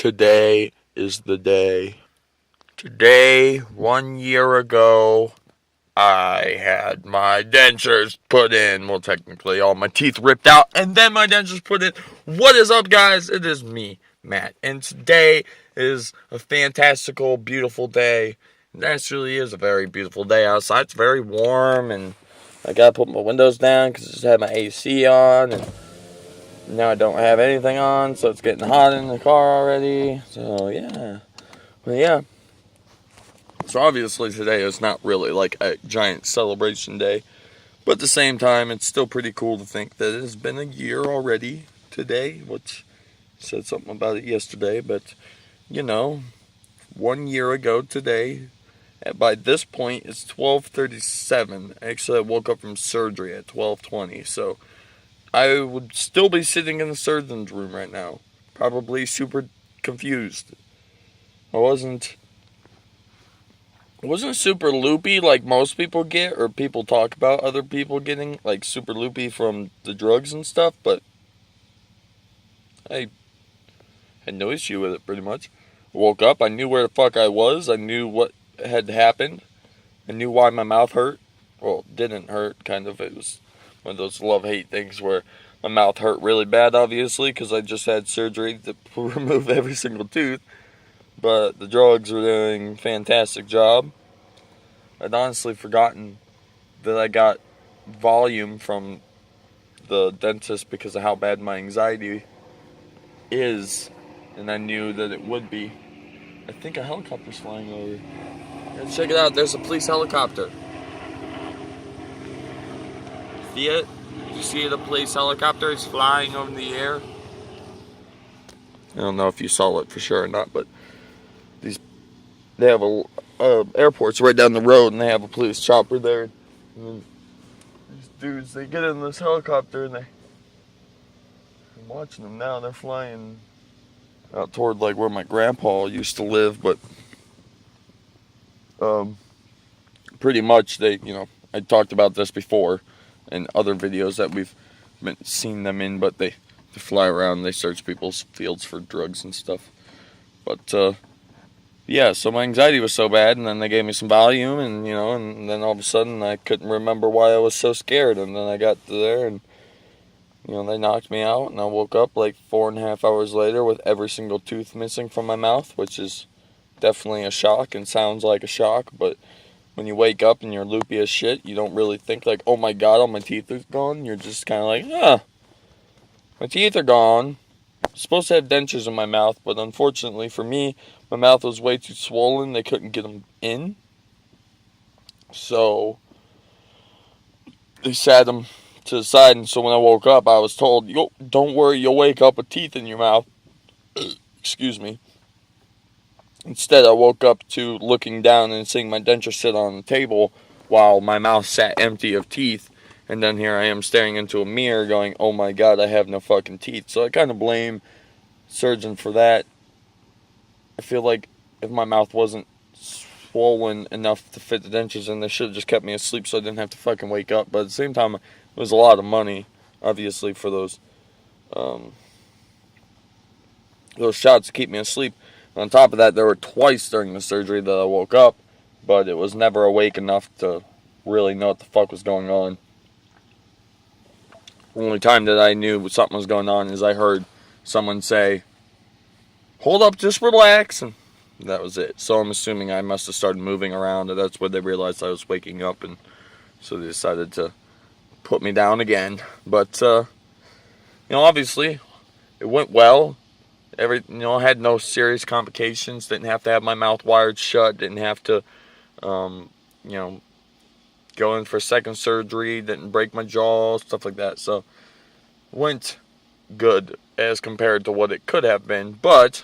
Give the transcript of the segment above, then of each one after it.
Today is the day. Today, 1 year ago, I had my dentures put in. Well, technically, all my teeth ripped out, and then my dentures put in. What is up, guys? It is me, Matt, and today is a fantastical, beautiful day. It actually is a very beautiful day outside. It's very warm, and I gotta put my windows down because I just had my AC on, and now I don't have anything on, so it's getting hot in the car already. So, yeah. Well, yeah. So, obviously, today is not really like a giant celebration day. But at the same time, it's still pretty cool to think that it has been a year already today, which I said something about it yesterday. But, 1 year ago today, by this point, it's 12:37. Actually, I woke up from surgery at 12:20, so I would still be sitting in the surgeon's room right now, probably super confused. I wasn't super loopy like most people get, or people talk about other people getting like super loopy from the drugs and stuff, but I had no issue with it pretty much. I woke up, I knew where the fuck I was, I knew what had happened, I knew why my mouth hurt. Well, it didn't hurt, kind of. It was one of those love-hate things where my mouth hurt really bad, obviously, because I just had surgery to remove every single tooth. But the drugs were doing a fantastic job. I'd honestly forgotten that I got volume from the dentist because of how bad my anxiety is. And I knew that it would be. I think a helicopter's flying over. Let's check it out. There's a police helicopter. See it? You see the police helicopter is flying over the air? I don't know if you saw it for sure or not, but they have airports right down the road, and they have a police chopper there. And then these dudes, they get in this helicopter, and I'm watching them now. They're flying out toward like where my grandpa used to live, but pretty much I talked about this before in other videos that we've seen them in, but they fly around, they search people's fields for drugs and stuff. But yeah, so my anxiety was so bad, and then they gave me some Valium, and and then all of a sudden I couldn't remember why I was so scared, and then I got there, and they knocked me out, and I woke up like 4.5 hours later with every single tooth missing from my mouth, which is definitely a shock and sounds like a shock, but when you wake up and you're loopy as shit, you don't really think like, oh my god, all my teeth are gone. You're just kind of like, my teeth are gone. I'm supposed to have dentures in my mouth, but unfortunately for me, my mouth was way too swollen. They couldn't get them in. So they sat them to the side, and so when I woke up, I was told, don't worry, you'll wake up with teeth in your mouth. Excuse me. Instead, I woke up to looking down and seeing my denture sit on the table while my mouth sat empty of teeth. And then here I am staring into a mirror going, oh my god, I have no fucking teeth. So I kind of blame surgeon for that. I feel like if my mouth wasn't swollen enough to fit the dentures in, they should have just kept me asleep so I didn't have to fucking wake up. But at the same time, it was a lot of money, obviously, for those shots to keep me asleep. On top of that, there were twice during the surgery that I woke up, but it was never awake enough to really know what the fuck was going on. The only time that I knew something was going on is I heard someone say, hold up, just relax, and that was it. So I'm assuming I must have started moving around, and that's when they realized I was waking up, and so they decided to put me down again. But, obviously, it went well. I had no serious complications, didn't have to have my mouth wired shut, didn't have to, go in for second surgery, didn't break my jaw, stuff like that. So, went good as compared to what it could have been, but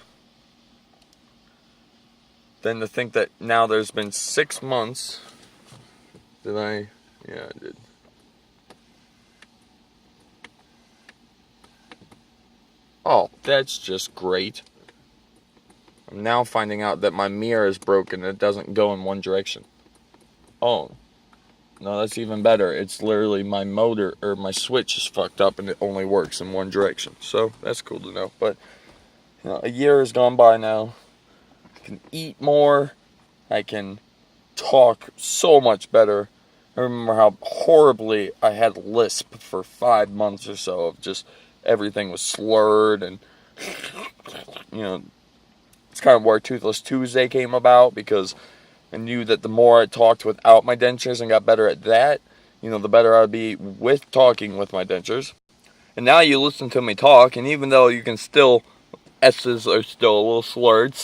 then to think that now there's been 6 months that I did. Oh, that's just great. I'm now finding out that my mirror is broken and it doesn't go in one direction. Oh, no, that's even better. It's literally my motor, or my switch is fucked up and it only works in one direction. So, that's cool to know. But, A year has gone by now. I can eat more. I can talk so much better. I remember how horribly I had lisp for 5 months or so of just everything was slurred, and it's kind of where Toothless Tuesday came about, because I knew that the more I talked without my dentures and got better at that, the better I'd be with talking with my dentures. And now you listen to me talk, and even though you can still, S's are still a little slurred,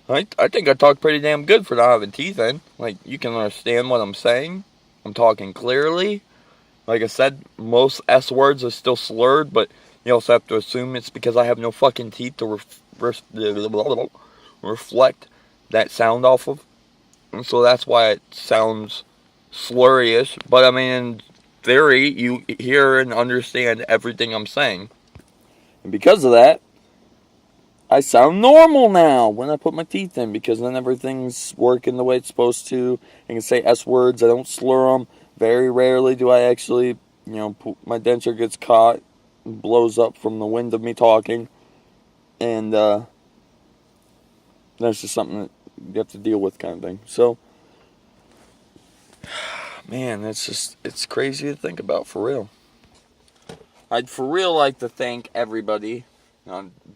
I think I talk pretty damn good for not having teeth in. Like, you can understand what I'm saying. I'm talking clearly. Like I said, most S words are still slurred, but you also have to assume it's because I have no fucking teeth to reflect that sound off of. And so that's why it sounds slurry-ish. But I mean, in theory, you hear and understand everything I'm saying. And because of that, I sound normal now when I put my teeth in, because then everything's working the way it's supposed to. I can say S words, I don't slur them. Very rarely do I actually, my denture gets caught and blows up from the wind of me talking. And that's just something that you have to deal with, kind of thing. So, man, it's crazy to think about, for real. I'd for real like to thank everybody.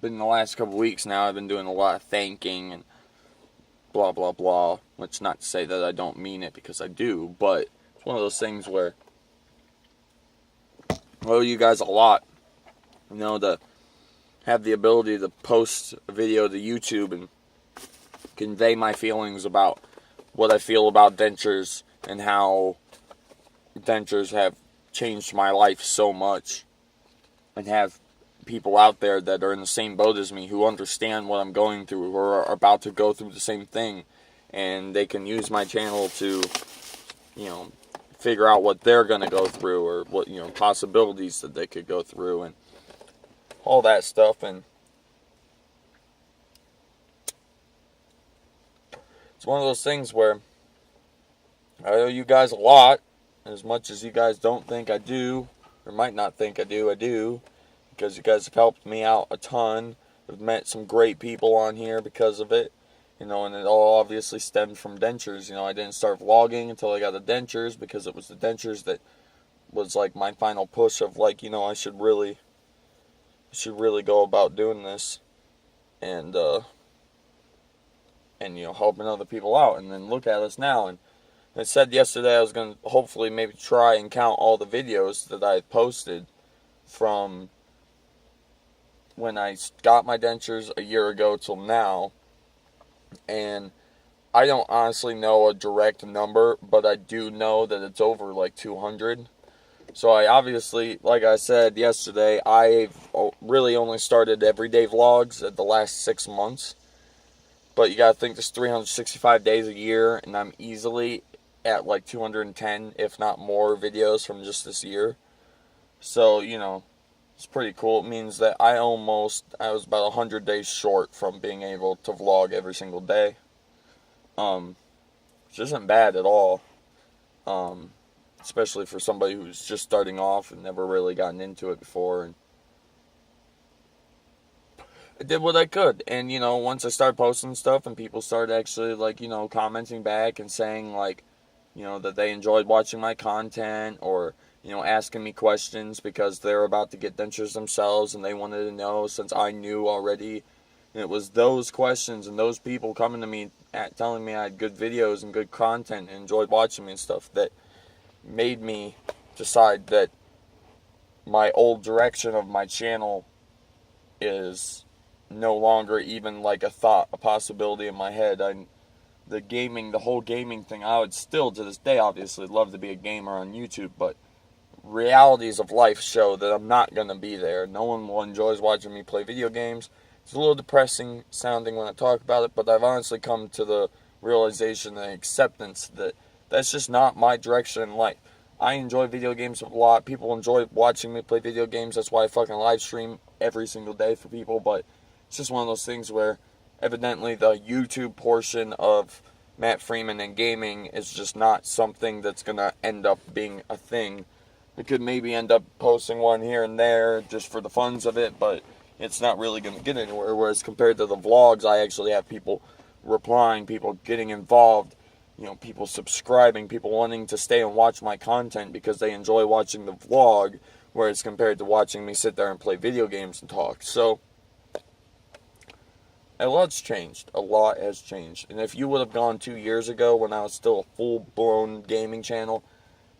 Been the last couple weeks now, I've been doing a lot of thanking and blah, blah, blah. Which, not to say that I don't mean it, because I do, but it's one of those things where I owe you guys a lot. To have the ability to post a video to YouTube and convey my feelings about what I feel about dentures and how dentures have changed my life so much, and have people out there that are in the same boat as me, who understand what I'm going through, who are about to go through the same thing, and they can use my channel to, figure out what they're going to go through, or what, possibilities that they could go through, and all that stuff. And it's one of those things where I owe you guys a lot. As much as you guys don't think I do, or might not think I do, because you guys have helped me out a ton. I've met some great people on here because of it, and it all obviously stemmed from dentures. I didn't start vlogging until I got the dentures, because it was the dentures that was like my final push of like, I should really go about doing this, and helping other people out. And then look at us now. And I said yesterday I was going to hopefully maybe try and count all the videos that I posted from when I got my dentures a year ago till now. And I don't honestly know a direct number, but I do know that it's over like 200. So I obviously, like I said yesterday, I've really only started everyday vlogs at the last 6 months. But you gotta think there's 365 days a year, and I'm easily at like 210, if not more, videos from just this year. So, it's pretty cool. It means that I was about 100 days short from being able to vlog every single day. Which isn't bad at all. Especially for somebody who's just starting off and never really gotten into it before. And I did what I could. And, once I started posting stuff and people started actually, like, commenting back and saying, like, that they enjoyed watching my content, or, asking me questions because they're about to get dentures themselves and they wanted to know, since I knew already. And it was those questions and those people coming to me telling me I had good videos and good content and enjoyed watching me and stuff that made me decide that my old direction of my channel is no longer even like a thought, a possibility in my head. The whole gaming thing, I would still, to this day, obviously love to be a gamer on YouTube, but realities of life show that I'm not going to be there. No one enjoys watching me play video games. It's a little depressing sounding when I talk about it, but I've honestly come to the realization and acceptance that that's just not my direction in life. I enjoy video games a lot. People enjoy watching me play video games. That's why I fucking live stream every single day for people, but it's just one of those things where evidently the YouTube portion of Matt Freeman and gaming is just not something that's going to end up being a thing. We could maybe end up posting one here and there just for the funs of it, but it's not really going to get anywhere. Whereas compared to the vlogs, I actually have people replying, people getting involved, people subscribing, people wanting to stay and watch my content because they enjoy watching the vlog, whereas compared to watching me sit there and play video games and talk. So a lot's changed. A lot has changed. And if you would have gone 2 years ago when I was still a full-blown gaming channel,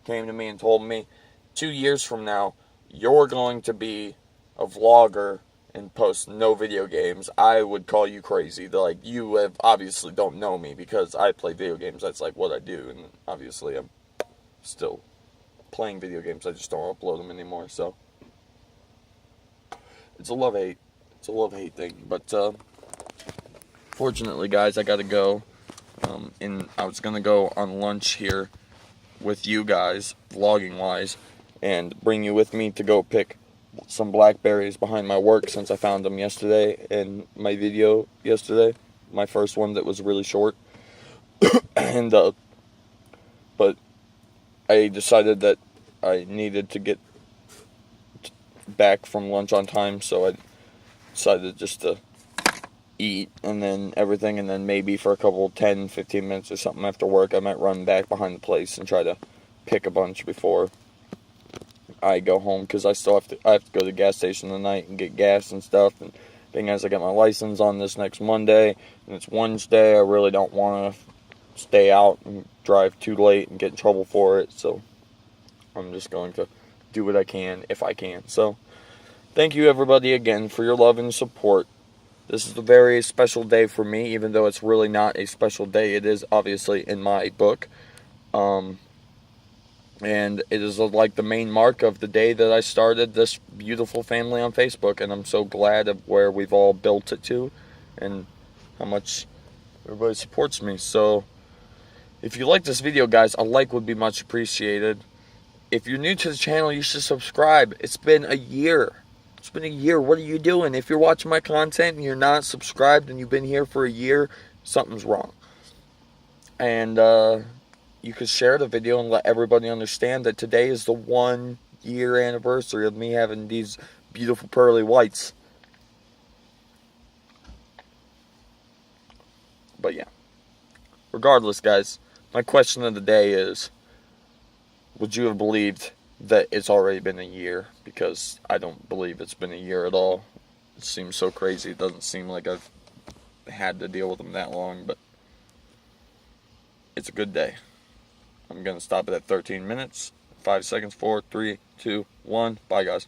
came to me and told me, 2 years from now, you're going to be a vlogger and post no video games, I would call you crazy. They're like, you have obviously don't know me because I play video games. That's like what I do. And obviously I'm still playing video games. I just don't upload them anymore. So it's a love-hate. It's a love-hate thing. But fortunately, guys, I got to go. And I was going to go on lunch here with you guys, vlogging-wise, and bring you with me to go pick some blackberries behind my work since I found them yesterday in my video yesterday. My first one that was really short. And, but I decided that I needed to get back from lunch on time, so I decided just to eat and then everything, and then maybe for a couple 10-15 minutes or something after work I might run back behind the place and try to pick a bunch before I go home, because I have to go to the gas station tonight and get gas and stuff. And being as I get my license on this next Monday and it's Wednesday, I really don't want to stay out and drive too late and get in trouble for it, so I'm just going to do what I can if I can. So thank you everybody again for your love and support. This is a very special day for me, even though it's really not a special day. It is obviously in my book. And it is like the main mark of the day that I started this beautiful family on Facebook. And I'm so glad of where we've all built it to and how much everybody supports me. So if you like this video, guys, a like would be much appreciated. If you're new to the channel, you should subscribe. It's been a year. It's been a year. What are you doing? If you're watching my content and you're not subscribed and you've been here for a year, something's wrong. And you could share the video and let everybody understand that today is the 1 year anniversary of me having these beautiful pearly whites. But yeah. Regardless, guys, my question of the day is, would you have believed that it's already been a year? Because I don't believe it's been a year at all. It seems so crazy. It doesn't seem like I've had to deal with them that long, but it's a good day. I'm going to stop it at 13 minutes, 5 seconds, 4, 3, 2, 1. Bye, guys.